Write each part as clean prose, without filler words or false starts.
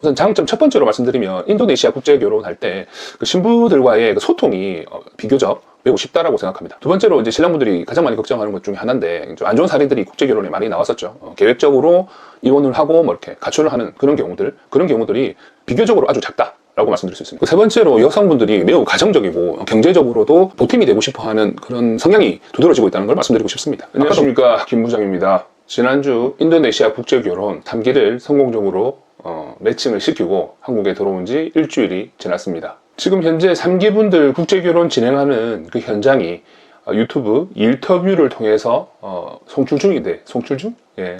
우선 장점 첫 번째로 말씀드리면 인도네시아 국제결혼할 때 그 신부들과의 그 소통이 비교적 매우 쉽다라고 생각합니다. 두 번째로 이제 신랑분들이 가장 많이 걱정하는 것 중에 하나인데 좀 안 좋은 사례들이 국제결혼에 많이 나왔었죠. 계획적으로 이혼을 하고 뭐 이렇게 가출을 하는 그런 경우들이 비교적으로 아주 작다. 라고 말씀드릴 수 있습니다. 세 번째로 여성분들이 매우 가정적이고 경제적으로도 보탬이 되고 싶어하는 그런 성향이 두드러지고 있다는 걸 말씀드리고 싶습니다. 안녕하십니까, 김 부장입니다. 지난주 인도네시아 국제결혼 3기를 성공적으로 매칭을 시키고 한국에 들어온 지 일주일이 지났습니다. 지금 현재 3기분들 국제결혼 진행하는 그 현장이 유튜브 인터뷰를 통해서 송출 중인데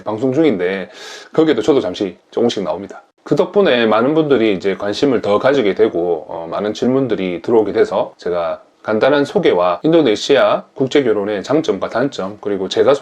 방송 중인데 거기에도 저도 잠시 조금씩 나옵니다. 그 덕분에 많은 분들이 이제 관심을 더 가지게 되고 많은 질문들이 들어오게 돼서 제가 간단한 소개와 인도네시아 국제결혼의 장점과 단점, 그리고 제가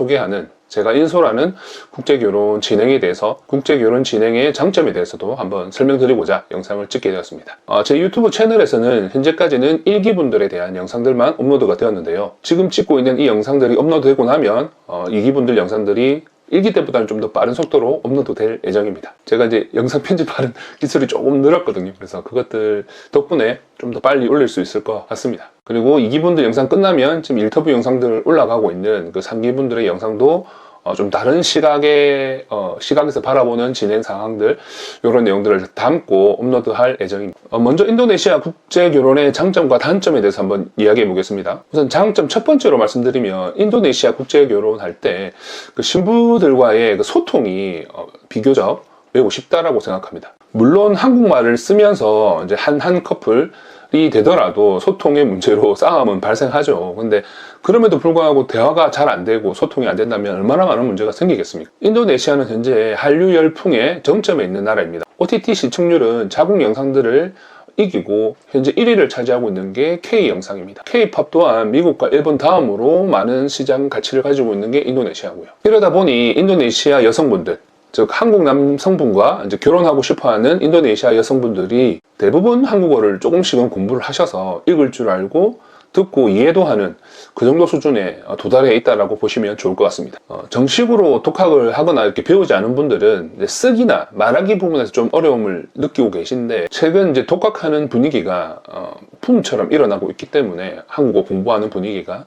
인솔하는 국제결혼 진행에 대해서, 국제결혼 진행의 장점에 대해서도 한번 설명드리고자 영상을 찍게 되었습니다. 제 유튜브 채널에서는 현재까지는 1기분들에 대한 영상들만 업로드가 되었는데요. 지금 찍고 있는 이 영상들이 업로드되고 나면 2기분들 영상들이 1기 때보다는 좀 더 빠른 속도로 업로드 될 예정입니다. 제가 이제 영상 편집하는 기술이 조금 늘었거든요. 그래서 그것들 덕분에 좀 더 빨리 올릴 수 있을 것 같습니다. 그리고 2기분들 영상 끝나면 지금 인터뷰 영상들 올라가고 있는 그 3기분들의 영상도 좀 다른 시각에서 바라보는 진행 상황들, 이런 내용들을 담고 업로드할 예정입니다. 먼저 인도네시아 국제결혼의 장점과 단점에 대해서 한번 이야기해 보겠습니다. 우선 장점 첫 번째로 말씀드리면 인도네시아 국제결혼할 때 그 신부들과의 그 소통이 비교적 매우 쉽다라고 생각합니다. 물론 한국말을 쓰면서 이제 한 커플이 되더라도 소통의 문제로 싸움은 발생하죠. 근데 그럼에도 불구하고 대화가 잘 안 되고 소통이 안 된다면 얼마나 많은 문제가 생기겠습니까? 인도네시아는 현재 한류 열풍의 정점에 있는 나라입니다. OTT 시청률은 자국 영상들을 이기고 현재 1위를 차지하고 있는 게 K-영상입니다. K-팝 또한 미국과 일본 다음으로 많은 시장 가치를 가지고 있는 게 인도네시아고요. 이러다 보니 인도네시아 여성분들, 즉 한국 남성분과 이제 결혼하고 싶어하는 인도네시아 여성분들이 대부분 한국어를 조금씩은 공부를 하셔서 읽을 줄 알고 듣고 이해도 하는 그 정도 수준에 도달해 있다라고 보시면 좋을 것 같습니다. 정식으로 독학을 하거나 이렇게 배우지 않은 분들은 이제 쓰기나 말하기 부분에서 좀 어려움을 느끼고 계신데, 최근 이제 독학하는 분위기가 붐처럼 일어나고 있기 때문에 한국어 공부하는 분위기가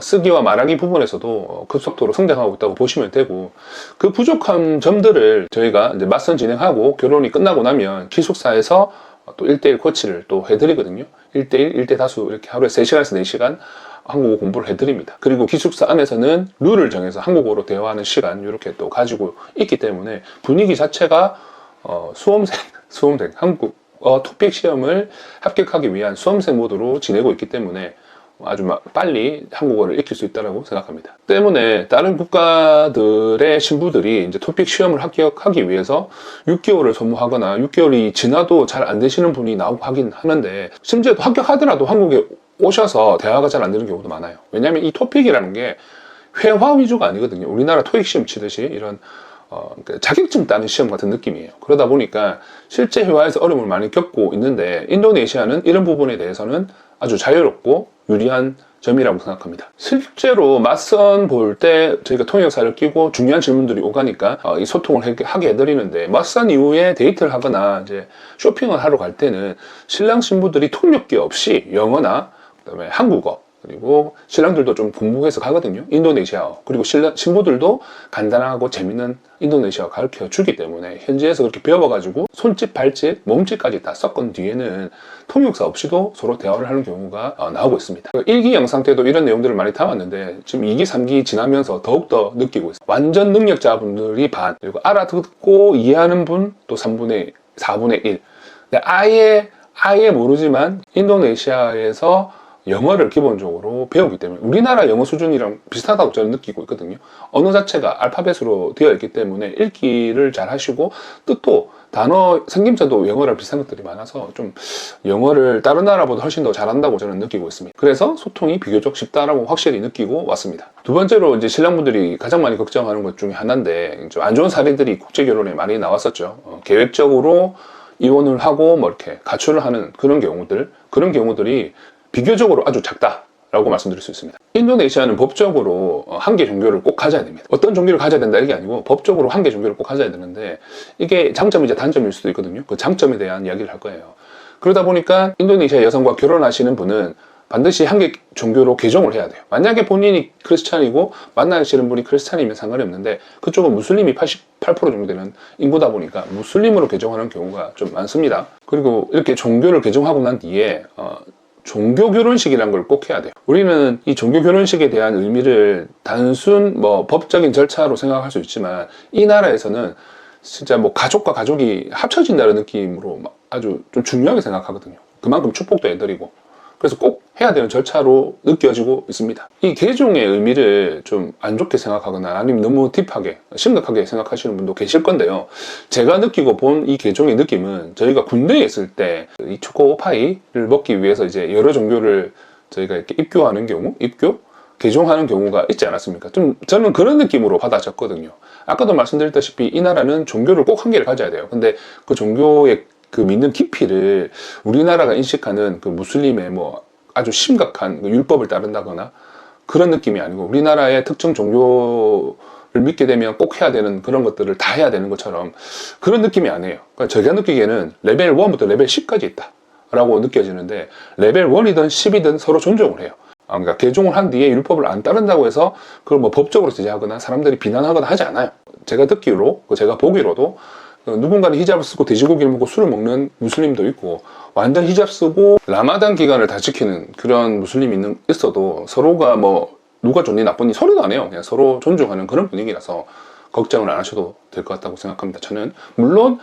쓰기와 말하기 부분에서도 급속도로 성장하고 있다고 보시면 되고, 그 부족한 점들을 저희가 이제 맞선 진행하고 결혼이 끝나고 나면 기숙사에서 또 1대1 코치를 또 해드리거든요. 1대1, 1대 다수 이렇게 하루에 3시간에서 4시간 한국어 공부를 해드립니다. 그리고 기숙사 안에서는 룰을 정해서 한국어로 대화하는 시간 이렇게 또 가지고 있기 때문에 분위기 자체가 수험생 한국어 토픽 시험을 합격하기 위한 수험생 모드로 지내고 있기 때문에 아주 빨리 한국어를 익힐 수 있다고 생각합니다. 때문에 다른 국가들의 신부들이 이제 토픽 시험을 합격하기 위해서 6개월을 소모하거나 6개월이 지나도 잘 안 되시는 분이 나오고 하긴 하는데, 심지어 합격하더라도 한국에 오셔서 대화가 잘 안 되는 경우도 많아요. 왜냐하면 이 토픽이라는 게 회화 위주가 아니거든요. 우리나라 토익 시험 치듯이 이런 자격증 따는 시험 같은 느낌이에요. 그러다 보니까 실제 회화에서 어려움을 많이 겪고 있는데, 인도네시아는 이런 부분에 대해서는 아주 자유롭고 유리한 점이라고 생각합니다. 실제로 맞선 볼 때 저희가 통역사를 끼고 중요한 질문들이 오가니까 이 소통을 하게 해드리는데, 맞선 이후에 데이트를 하거나 이제 쇼핑을 하러 갈 때는 신랑 신부들이 통역기 없이 영어나 그다음에 한국어, 그리고 신랑들도 좀 공부해서 가거든요. 인도네시아어. 그리고 신부들도 간단하고 재밌는 인도네시아어 가르쳐 주기 때문에 현지에서 그렇게 배워가지고 손짓, 발짓, 몸짓까지 다 섞은 뒤에는 통역사 없이도 서로 대화를 하는 경우가 나오고 있습니다. 1기 영상 때도 이런 내용들을 많이 담았는데 지금 2기, 3기 지나면서 더욱더 느끼고 있어요. 완전 능력자분들이 반, 그리고 알아듣고 이해하는 분 또 4분의 1. 근데 아예 모르지만 인도네시아에서 영어를 기본적으로 배우기 때문에 우리나라 영어 수준이랑 비슷하다고 저는 느끼고 있거든요. 언어 자체가 알파벳으로 되어 있기 때문에 읽기를 잘 하시고, 뜻도 단어 생김새도 영어랑 비슷한 것들이 많아서 좀 영어를 다른 나라보다 훨씬 더 잘한다고 저는 느끼고 있습니다. 그래서 소통이 비교적 쉽다라고 확실히 느끼고 왔습니다. 두 번째로 이제 신랑분들이 가장 많이 걱정하는 것 중에 하나인데, 좀 안 좋은 사례들이 국제결혼에 많이 나왔었죠. 계획적으로 이혼을 하고 뭐 이렇게 가출을 하는 그런 경우들이 비교적으로 아주 작다 라고 말씀드릴 수 있습니다. 인도네시아는 법적으로 한 개 종교를 꼭 가져야 됩니다. 어떤 종교를 가져야 된다 이게 아니고 법적으로 한 개 종교를 꼭 가져야 되는데 이게 장점이자 단점일 수도 있거든요. 그 장점에 대한 이야기를 할 거예요. 그러다 보니까 인도네시아 여성과 결혼하시는 분은 반드시 한 개 종교로 개종을 해야 돼요. 만약에 본인이 크리스찬이고 만나시는 분이 크리스찬이면 상관이 없는데 그쪽은 무슬림이 88% 정도 되는 인구다 보니까 무슬림으로 개종하는 경우가 좀 많습니다. 그리고 이렇게 종교를 개종하고 난 뒤에 종교 결혼식이라는 걸 꼭 해야 돼요. 우리는 이 종교 결혼식에 대한 의미를 단순 법적인 절차로 생각할 수 있지만 이 나라에서는 진짜 가족과 가족이 합쳐진다는 느낌으로 아주 좀 중요하게 생각하거든요. 그만큼 축복도 해드리고 그래서 꼭 해야 되는 절차로 느껴지고 있습니다. 이 개종의 의미를 좀 안 좋게 생각하거나 아니면 너무 딥하게 심각하게 생각하시는 분도 계실 건데요. 제가 느끼고 본 이 개종의 느낌은 저희가 군대에 있을 때 이 초코파이를 먹기 위해서 이제 여러 종교를 저희가 이렇게 입교하는 경우, 개종하는 경우가 있지 않았습니까? 좀 저는 그런 느낌으로 받아졌거든요. 아까도 말씀드렸다시피 이 나라는 종교를 꼭 한 개를 가져야 돼요. 근데 그 종교의 그 믿는 깊이를 우리나라가 인식하는 그 무슬림의 아주 심각한 율법을 따른다거나 그런 느낌이 아니고 우리나라의 특정 종교를 믿게 되면 꼭 해야 되는 그런 것들을 다 해야 되는 것처럼 그런 느낌이 아니에요. 그러니까 제가 느끼기에는 레벨 1부터 레벨 10까지 있다 라고 느껴지는데 레벨 1이든 10이든 서로 존중을 해요. 그러니까 개종을 한 뒤에 율법을 안 따른다고 해서 그걸 법적으로 제재하거나 사람들이 비난하거나 하지 않아요. 제가 듣기로, 제가 보기로도 누군가는 히잡을 쓰고 돼지고기를 먹고 술을 먹는 무슬림도 있고 완전 히잡 쓰고 라마단 기간을 다 지키는 그런 무슬림이 있어도 서로가 누가 좋니 나쁘니 소리도 안 해요. 그냥 서로 존중하는 그런 분위기라서 걱정을 안 하셔도 될 것 같다고 생각합니다. 저는 물론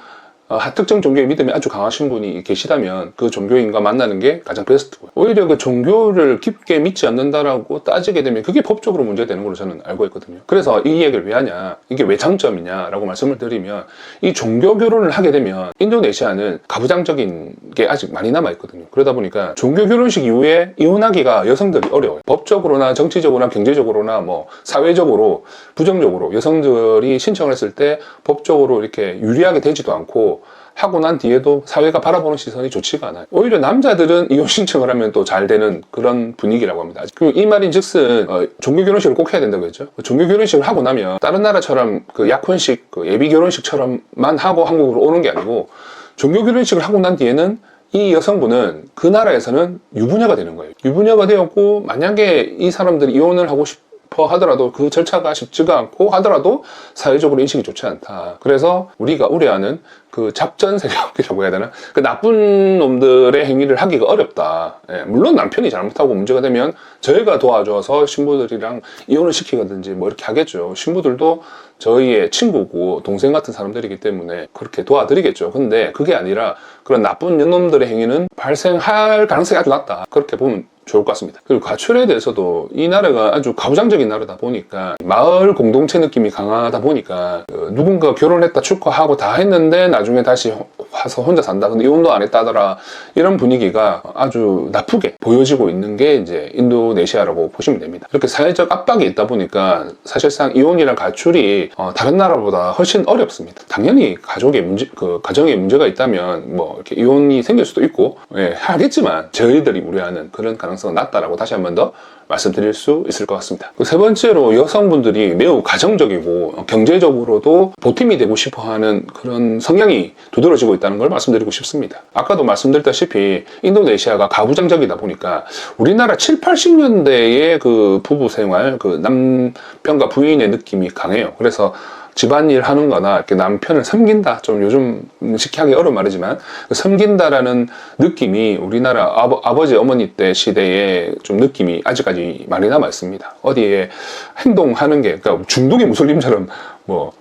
특정 종교의 믿음이 아주 강하신 분이 계시다면 그 종교인과 만나는 게 가장 베스트고요. 오히려 그 종교를 깊게 믿지 않는다라고 따지게 되면 그게 법적으로 문제되는 걸로 저는 알고 있거든요. 그래서 이 얘기를 왜 하냐, 이게 왜 장점이냐라고 말씀을 드리면 이 종교 결혼을 하게 되면 인도네시아는 가부장적인 게 아직 많이 남아있거든요. 그러다 보니까 종교 결혼식 이후에 이혼하기가 여성들이 어려워요. 법적으로나 정치적으로나 경제적으로나 사회적으로 부정적으로 여성들이 신청을 했을 때 법적으로 이렇게 유리하게 되지도 않고 하고 난 뒤에도 사회가 바라보는 시선이 좋지가 않아요. 오히려 남자들은 이혼 신청을 하면 또 잘 되는 그런 분위기라고 합니다. 그리고 이 말인 즉슨 종교 결혼식을 꼭 해야 된다고 했죠. 종교 결혼식을 하고 나면 다른 나라처럼 그 약혼식, 예비 결혼식처럼만 하고 한국으로 오는 게 아니고 종교 결혼식을 하고 난 뒤에는 이 여성분은 그 나라에서는 유부녀가 되는 거예요. 유부녀가 되었고 만약에 이 사람들이 이혼을 하고 싶어 하더라도 그 절차가 쉽지가 않고 하더라도 사회적으로 인식이 좋지 않다. 그래서 우리가 우려하는 그 작전 세력이라고 해야 되나? 그 나쁜 놈들의 행위를 하기가 어렵다. 물론 남편이 잘못하고 문제가 되면 저희가 도와줘서 신부들이랑 이혼을 시키든지 이렇게 하겠죠. 신부들도 저희의 친구고 동생 같은 사람들이기 때문에 그렇게 도와드리겠죠. 근데 그게 아니라 그런 나쁜 놈들의 행위는 발생할 가능성이 아주 낮다. 그렇게 보면 좋을 것 같습니다. 그리고 가출에 대해서도 이 나라가 아주 가부장적인 나라다 보니까 마을 공동체 느낌이 강하다 보니까 누군가 결혼했다 축하하고 다 했는데 나중에 다시 와서 혼자 산다. 근데 이혼도 안 했다더라. 이런 분위기가 아주 나쁘게 보여지고 있는 게 이제 인도네시아라고 보시면 됩니다. 이렇게 사회적 압박이 있다 보니까 사실상 이혼이랑 가출이 다른 나라보다 훨씬 어렵습니다. 당연히 가정에 문제가 있다면 이렇게 이혼이 생길 수도 있고 하겠지만 저희들이 우려하는 그런 가능성은 낮다라고 다시 한 번 더 말씀드릴 수 있을 것 같습니다. 세 번째로 여성분들이 매우 가정적이고 경제적으로도 보탬이 되고 싶어하는 그런 성향이 두드러지고 있다는 걸 말씀드리고 싶습니다. 아까도 말씀드렸다시피 인도네시아가 가부장적이다 보니까 우리나라 7, 80년대의 그 부부 생활, 그 남편과 부인의 느낌이 강해요. 그래서 집안일 하는 거나 이렇게 남편을 섬긴다, 좀 요즘 식하기 어려운 말이지만 섬긴다라는 느낌이 우리나라 아버지 어머니 때 시대의 좀 느낌이 아직까지 많이 남아 있습니다. 어디에 행동하는 게 그러니까 중동의 무슬림처럼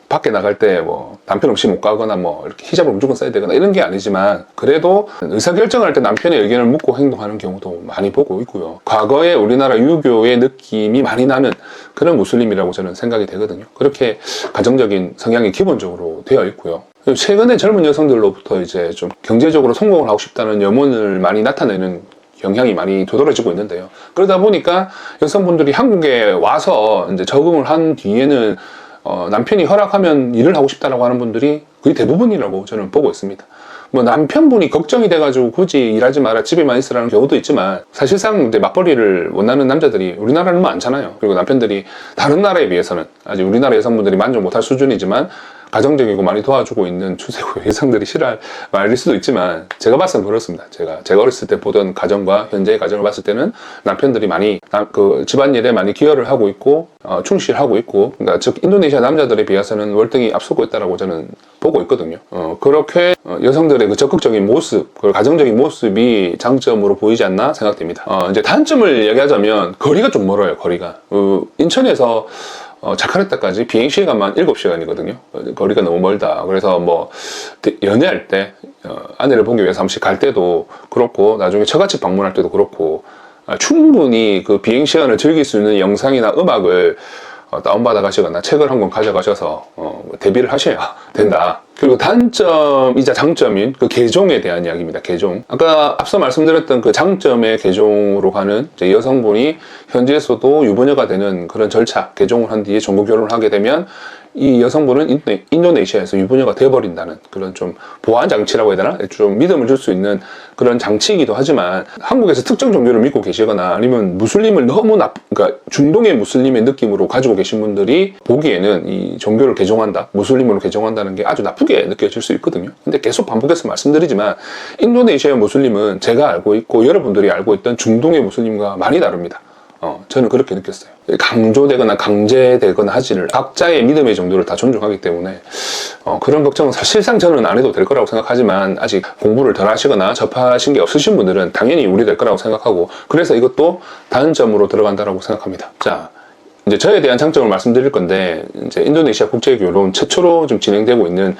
밖에 나갈 때 남편 없이 못 가거나 이렇게 히잡을 무조건 써야 되거나 이런 게 아니지만 그래도 의사결정을 할 때 남편의 의견을 묻고 행동하는 경우도 많이 보고 있고요. 과거에 우리나라 유교의 느낌이 많이 나는 그런 무슬림이라고 저는 생각이 되거든요. 그렇게 가정적인 성향이 기본적으로 되어 있고요. 최근에 젊은 여성들로부터 이제 좀 경제적으로 성공을 하고 싶다는 염원을 많이 나타내는 영향이 많이 도드라지고 있는데요. 그러다 보니까 여성분들이 한국에 와서 이제 적응을 한 뒤에는 남편이 허락하면 일을 하고 싶다라고 하는 분들이 거의 대부분이라고 저는 보고 있습니다. 뭐 남편분이 걱정이 돼가지고 굳이 일하지 마라 집에만 있으라는 경우도 있지만 사실상 이제 맞벌이를 원하는 남자들이 우리나라는 많잖아요. 그리고 남편들이 다른 나라에 비해서는 아직 우리나라 여성분들이 만족 못할 수준이지만 가정적이고 많이 도와주고 있는 추세고 여성들이 싫어할 말일 수도 있지만 제가 봤을 때는 그렇습니다. 제가 어렸을 때 보던 가정과 현재의 가정을 봤을 때는 남편들이 많이 그 집안일에 많이 기여를 하고 있고 충실하고 있고 그러니까 즉 인도네시아 남자들에 비해서는 월등히 앞서고 있다라고 저는 보고 있거든요. 그렇게 여성들의 그 적극적인 모습, 그 가정적인 모습이 장점으로 보이지 않나 생각됩니다. 이제 단점을 얘기하자면 거리가 좀 멀어요. 거리가 인천에서 자카르타까지 비행시간만 7시간이거든요. 거리가 너무 멀다. 그래서 뭐 연애할 때 아내를 보기 위해서 한 번씩 갈 때도 그렇고 나중에 처갓집 방문할 때도 그렇고 충분히 그 비행시간을 즐길 수 있는 영상이나 음악을 다운받아 가시거나 책을 한 권 가져가셔서 대비를 하셔야 된다. 그리고 단점이자 장점인 그 개종에 대한 이야기입니다. 개종. 아까 앞서 말씀드렸던 그 장점의 개종으로 가는 이제 여성분이 현지에서도 유부녀가 되는 그런 절차, 개종을 한 뒤에 종교 결혼을 하게 되면 이 여성분은 인도네시아에서 유부녀가 돼버린다는 그런 좀 보안 장치라고 해야 되나? 좀 믿음을 줄 수 있는 그런 장치이기도 하지만 한국에서 특정 종교를 믿고 계시거나 아니면 무슬림을 너무 그러니까 중동의 무슬림의 느낌으로 가지고 계신 분들이 보기에는 이 종교를 개종한다, 무슬림으로 개종한다는 게 아주 나쁘게 느껴질 수 있거든요. 근데 계속 반복해서 말씀드리지만 인도네시아의 무슬림은 제가 알고 있고 여러분들이 알고 있던 중동의 무슬림과 많이 다릅니다. 저는 그렇게 느꼈어요. 강조되거나 강제되거나 하지를 각자의 믿음의 정도를 다 존중하기 때문에 그런 걱정은 사실상 저는 안 해도 될 거라고 생각하지만 아직 공부를 덜 하시거나 접하신 게 없으신 분들은 당연히 우려될 거라고 생각하고 그래서 이것도 단점으로 들어간다라고 생각합니다. 자, 이제 저에 대한 장점을 말씀드릴 건데 이제 인도네시아 국제결혼 최초로 좀 진행되고 있는